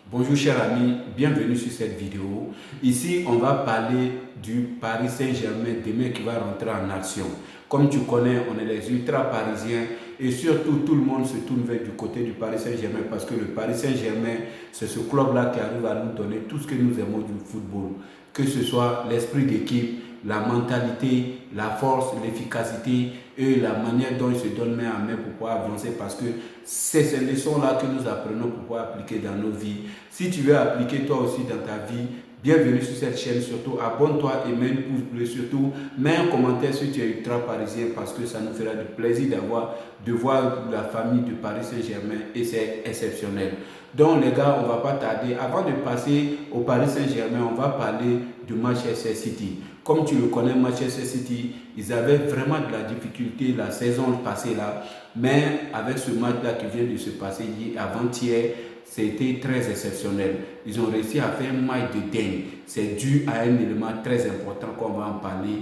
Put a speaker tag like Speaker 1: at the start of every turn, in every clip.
Speaker 1: Bonjour chers amis, bienvenue sur cette vidéo. Ici, on va parler du Paris Saint-Germain demain qui va rentrer en action. Comme tu connais, on est les ultra parisiens et surtout tout le monde se tourne vers du côté du Paris Saint-Germain parce que le Paris Saint-Germain, c'est ce club-là qui arrive à nous donner tout ce que nous aimons du football. Que ce soit l'esprit d'équipe, la mentalité, la force, l'efficacité et la manière dont ils se donnent main à main pour pouvoir avancer parce que c'est ces leçons-là que nous apprenons pour pouvoir appliquer dans nos vies. Si tu veux appliquer toi aussi dans ta vie, bienvenue sur cette chaîne. Surtout, abonne-toi et mets un pouce bleu. Surtout, mets un commentaire si tu es ultra parisien parce que ça nous fera du plaisir de voir la famille de Paris Saint-Germain et c'est exceptionnel. Donc les gars, on ne va pas tarder. Avant de passer au Paris Saint-Germain, on va parler de Manchester City. Comme tu le connais, Manchester City, ils avaient vraiment de la difficulté la saison passée là. Mais avec ce match-là qui vient de se passer avant-hier, c'était très exceptionnel. Ils ont réussi à faire un match de dingue. C'est dû à un élément très important qu'on va en parler.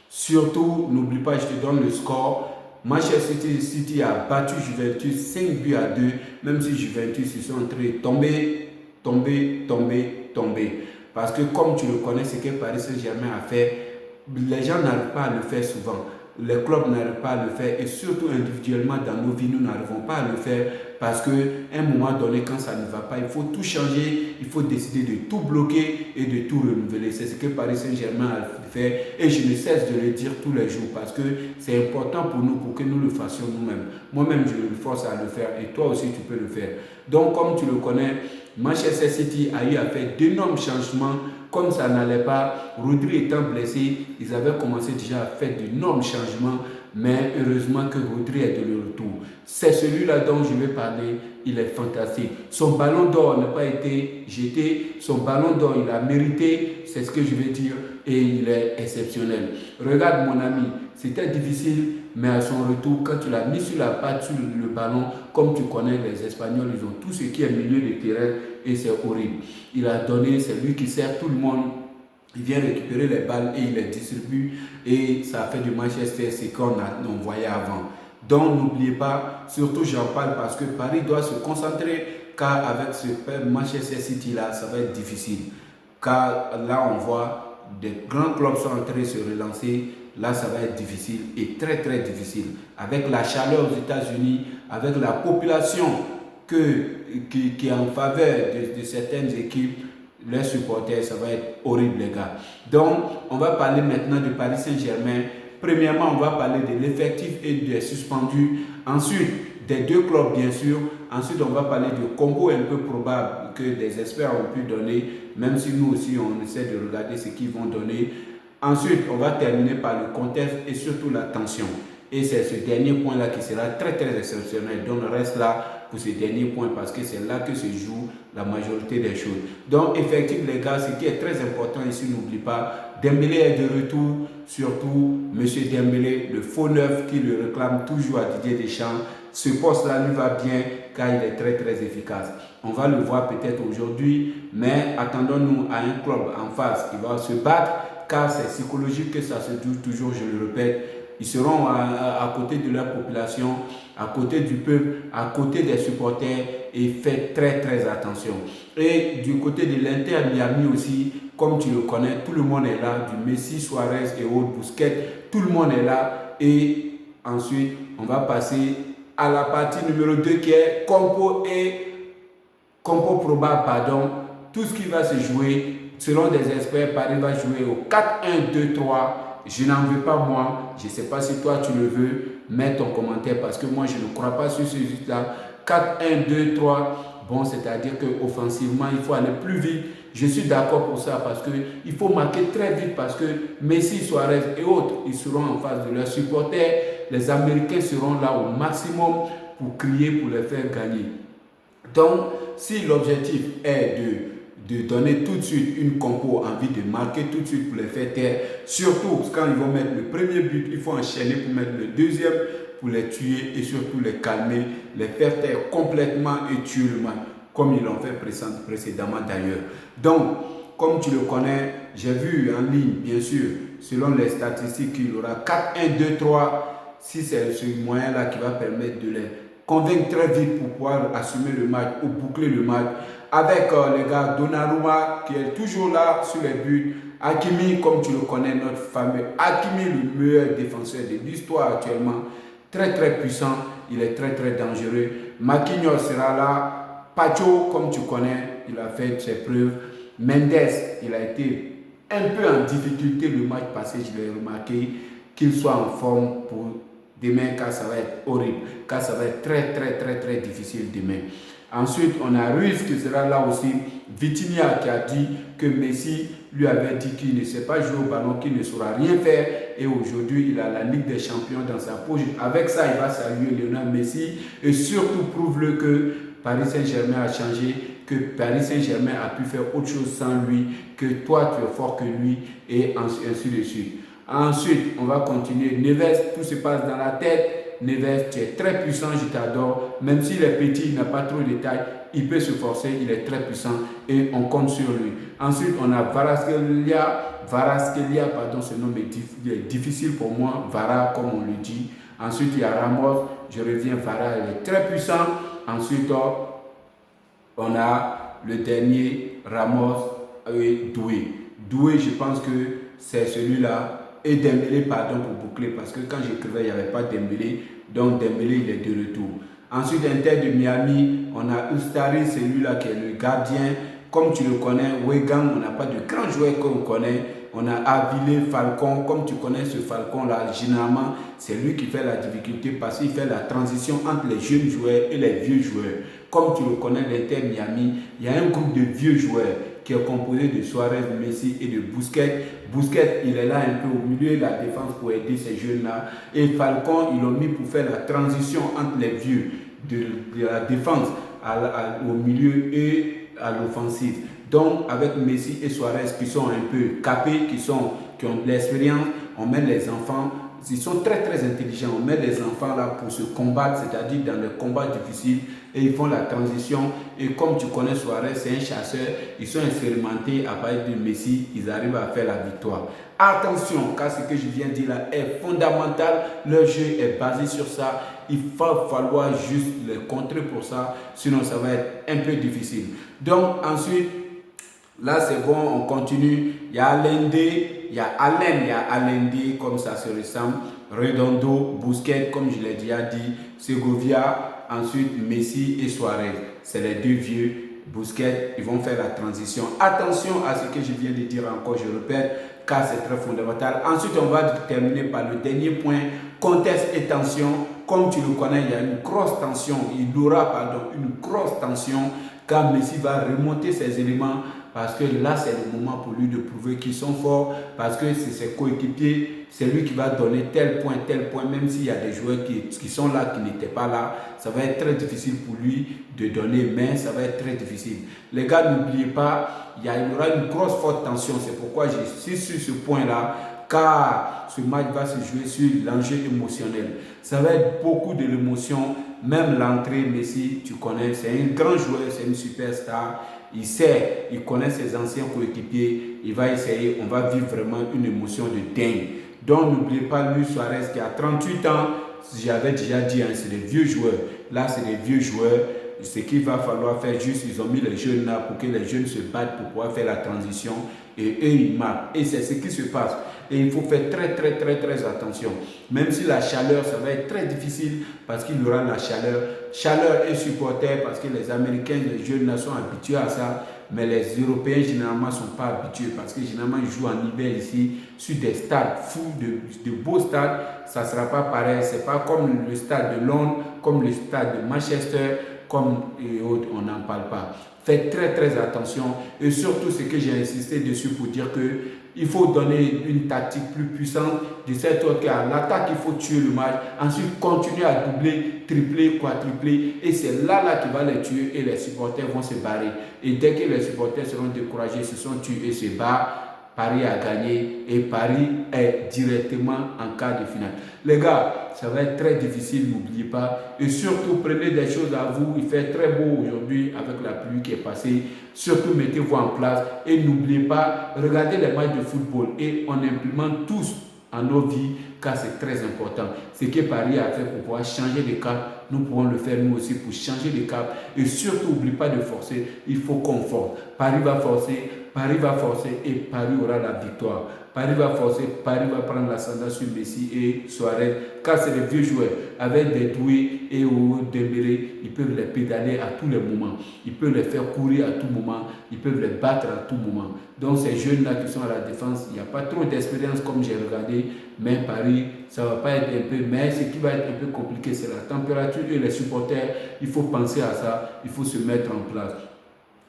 Speaker 1: Surtout, n'oublie pas, je te donne le score. Manchester City a battu Juventus 5 buts à 2, même si Juventus ils sont en train de tomber. Parce que comme tu le connais, ce que Paris Saint-Germain a fait, les gens n'arrivent pas à le faire souvent. Les clubs n'arrivent pas à le faire et surtout individuellement dans nos vies, nous n'arrivons pas à le faire parce qu'à un moment donné, quand ça ne va pas, il faut tout changer, il faut décider de tout bloquer et de tout renouveler. C'est ce que Paris Saint-Germain a fait et je ne cesse de le dire tous les jours parce que c'est important pour nous, pour que nous le fassions nous-mêmes. Moi-même, je me force à le faire et toi aussi, tu peux le faire. Donc, comme tu le connais, Manchester City a eu à faire d'énormes changements. Comme ça n'allait pas, Rodri étant blessé, ils avaient commencé déjà à faire d'énormes changements, mais heureusement que Rodri est de retour. C'est celui-là dont je vais parler, il est fantastique. Son ballon d'or n'a pas été jeté, son ballon d'or il a mérité, c'est ce que je vais dire, et il est exceptionnel. Regarde mon ami, c'était difficile, mais à son retour, quand tu l'as mis sur la patte, sur le ballon, comme tu connais les Espagnols, ils ont tout ce qui est milieu de terrain et c'est horrible. Il a donné, c'est lui qui sert tout le monde. Il vient récupérer les balles et il les distribue et ça fait du Manchester ce qu'on voyait avant. Donc n'oubliez pas, surtout j'en parle parce que Paris doit se concentrer car avec ce Manchester City là, ça va être difficile. Car là on voit des grands clubs sont en train de se relancer. Là, ça va être difficile et très très difficile. Avec la chaleur aux États-Unis, avec la population qui est en faveur de certaines équipes, les supporters, ça va être horrible les gars. Donc, on va parler maintenant de Paris Saint-Germain. Premièrement, on va parler de l'effectif et des suspendus. Ensuite, des deux clubs bien sûr. Ensuite, on va parler du combo un peu probable que des experts ont pu donner, même si nous aussi on essaie de regarder ce qu'ils vont donner. Ensuite, on va terminer par le contexte et surtout la tension. Et c'est ce dernier point-là qui sera très très exceptionnel. Donc, on reste là pour ce dernier point parce que c'est là que se joue la majorité des choses. Donc, effectivement, les gars, ce qui est très important ici, n'oublie pas, Dembélé est de retour, surtout M. Dembélé, le faux neuf qui le réclame toujours à Didier Deschamps. Ce poste-là lui va bien car il est très très efficace. On va le voir peut-être aujourd'hui, mais attendons-nous à un club en face qui va se battre car c'est psychologique que ça se joue toujours, je le répète. Ils seront à côté de leur population, à côté du peuple, à côté des supporters et faites très très attention. Et du côté de l'Inter Miami aussi, comme tu le connais, tout le monde est là, du Messi, Suarez et autres, Busquets, tout le monde est là. Et ensuite, on va passer à la partie numéro 2 qui est compo probable, pardon. Tout ce qui va se jouer, selon des experts, Paris va jouer au 4-1-2-3. Je n'en veux pas moi, je ne sais pas si toi tu le veux, mets ton commentaire parce que moi je ne crois pas sur ce juste-là. 4-1-2-3, bon, c'est-à-dire qu'offensivement il faut aller plus vite. Je suis d'accord pour ça parce qu'il faut marquer très vite parce que Messi, Suarez et autres, ils seront en face de leurs supporters. Les Américains seront là au maximum pour crier, pour les faire gagner. Donc, si l'objectif est de donner tout de suite une compo, envie de marquer tout de suite pour les faire taire, surtout quand ils vont mettre le premier but, il faut enchaîner pour mettre le deuxième, pour les tuer et surtout les calmer, les faire taire complètement et tuer le match, comme ils l'ont fait précédemment d'ailleurs. Donc, comme tu le connais, j'ai vu en ligne, bien sûr, selon les statistiques, qu'il y aura 4-1-2-3, si c'est ce moyen-là qui va permettre de les convaincre très vite pour pouvoir assumer le match ou boucler le match. avec les gars Donnarumma qui est toujours là sur les buts. Hakimi, comme tu le connais, notre fameux Hakimi, le meilleur défenseur de l'histoire actuellement. Très très puissant, il est très très dangereux. Marquinhos sera là. Pacho, comme tu connais, il a fait ses preuves. Mendes, il a été un peu en difficulté le match passé, je l'ai remarqué, qu'il soit en forme pour demain, car ça va être horrible, car ça va être très très très très difficile demain. Ensuite, on a Ruiz qui sera là aussi. Vitinha qui a dit que Messi lui avait dit qu'il ne sait pas jouer au ballon, qu'il ne saura rien faire. Et aujourd'hui, il a la Ligue des Champions dans sa poche. Avec ça, il va saluer Lionel Messi et surtout prouve-le que Paris Saint-Germain a changé, que Paris Saint-Germain a pu faire autre chose sans lui, que toi, tu es fort que lui, et ainsi de suite. Ensuite, on va continuer. Neves, tout se passe dans la tête. Neves, tu es très puissant, je t'adore. Même s'il est petit, il n'a pas trop de taille, il peut se forcer, il est très puissant et on compte sur lui. Ensuite, on a Varaskelia, pardon, ce nom est difficile pour moi, Vara comme on le dit. Ensuite, il y a Ramos, je reviens, Vara, il est très puissant. Ensuite, on a le dernier, Ramos et Doué. Doué, je pense que c'est celui-là. Et Dembélé, pardon pour boucler, parce que quand j'écrivais, il n'y avait pas Dembélé. Donc Dembélé, il est de retour. Ensuite, Inter de Miami, on a Ustari, celui-là qui est le gardien. Comme tu le connais, Weghorst, on n'a pas de grand joueur qu'on connaît. On a Avile, Falcon. Comme tu connais ce Falcon-là, généralement, c'est lui qui fait la difficulté parce qu'il fait la transition entre les jeunes joueurs et les vieux joueurs. Comme tu le connais, l'Inter Miami, il y a un groupe de vieux joueurs qui est composé de Suarez, Messi et de Busquets. Busquets, il est là un peu au milieu de la défense pour aider ces jeunes-là. Et Falcon, ils l'ont mis pour faire la transition entre les vieux de la défense au milieu et à l'offensive. Donc, avec Messi et Suarez qui sont un peu capés, qui ont de l'expérience, on met les enfants. Ils sont très très intelligents. On met les enfants là pour se combattre, c'est-à-dire dans les combats difficiles, et ils font la transition. Et comme tu connais Suarez, c'est un chasseur, ils sont expérimentés à partir de Messi, ils arrivent à faire la victoire. Attention, car ce que je viens de dire là est fondamental. Leur jeu est basé sur ça. Il va falloir juste les contrer pour ça, sinon ça va être un peu difficile. Donc ensuite, là c'est bon, on continue. Il y a Allende, il y a Allende, comme ça se ressemble. Redondo, Busquets, comme je l'ai déjà dit. Segovia, ensuite Messi et Suarez. C'est les deux vieux. Busquets, ils vont faire la transition. Attention à ce que je viens de dire encore, je répète, car c'est très fondamental. Ensuite, on va terminer par le dernier point, contexte et tension. Comme tu le connais, il y a une grosse tension, il y aura une grosse tension, car Messi va remonter ses éléments, parce que là, c'est le moment pour lui de prouver qu'ils sont forts, parce que c'est ses coéquipiers, c'est lui qui va donner tel point, même s'il y a des joueurs qui sont là, qui n'étaient pas là, ça va être très difficile pour lui de donner, mais ça va être très difficile. Les gars, n'oubliez pas, il y aura une grosse forte tension, c'est pourquoi je suis sur ce point-là, car ce match va se jouer sur l'enjeu émotionnel. Ça va être beaucoup de l'émotion, même l'entrée, Messi, tu connais, c'est un grand joueur, c'est une superstar. Il sait, il connaît ses anciens coéquipiers, il va essayer, on va vivre vraiment une émotion de dingue. Donc n'oubliez pas Luis Suarez qui a 38 ans, j'avais déjà dit, hein, c'est des vieux joueurs. Là, c'est des vieux joueurs. Ce qu'il va falloir faire juste, ils ont mis les jeunes là pour que les jeunes se battent pour pouvoir faire la transition et eux, ils marquent. Et c'est ce qui se passe. Et il faut faire très attention. Même si la chaleur, ça va être très difficile parce qu'il y aura la chaleur. Chaleur et supporters parce que les Américains, les jeunes là sont habitués à ça. Mais les Européens, généralement, ne sont pas habitués parce que généralement, ils jouent en hiver ici sur des stades fous, de beaux stades. Ça ne sera pas pareil. Ce n'est pas comme le stade de Londres, comme le stade de Manchester, comme et autres, on n'en parle pas. Faites très attention. Et surtout, ce que j'ai insisté dessus pour dire que il faut donner une tactique plus puissante de cette sorte qu'à l'attaque, il faut tuer le match. Ensuite, continuer à doubler, tripler, quadrupler. Et c'est là qu'il va les tuer et les supporters vont se barrer. Et dès que les supporters seront découragés, se sont tués et se barrent, Paris a gagné et Paris est directement en quart de finale. Les gars, ça va être très difficile, n'oubliez pas. Et surtout, prenez des choses à vous. Il fait très beau aujourd'hui avec la pluie qui est passée. Surtout, mettez-vous en place et n'oubliez pas, regardez les matchs de football et on implémente tous en nos vies car c'est très important. Ce que Paris a fait pour pouvoir changer de cap nous pouvons le faire nous aussi pour changer de cap. Et surtout, n'oublie pas de forcer. Il faut qu'on force. Paris va forcer et Paris aura la victoire. Paris va forcer, Paris va prendre l'ascendant sur Messi et Suarez. Car c'est des vieux joueurs. Avec des Doué et Dembélé, ils peuvent les pédaler à tous les moments. Ils peuvent les faire courir à tout moment. Ils peuvent les battre à tout moment. Donc ces jeunes-là qui sont à la défense, il n'y a pas trop d'expérience comme j'ai regardé. Mais Paris, ça ne va pas être un peu... Mais ce qui va être un peu compliqué, c'est la température et les supporters. Il faut penser à ça. Il faut se mettre en place.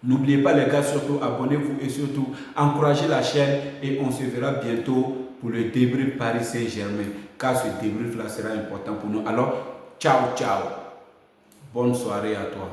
Speaker 1: N'oubliez pas les gars, surtout abonnez-vous et surtout encouragez la chaîne et on se verra bientôt pour le débrief Paris Saint-Germain car ce débrief là sera important pour nous. Alors, ciao, ciao. Bonne soirée à toi.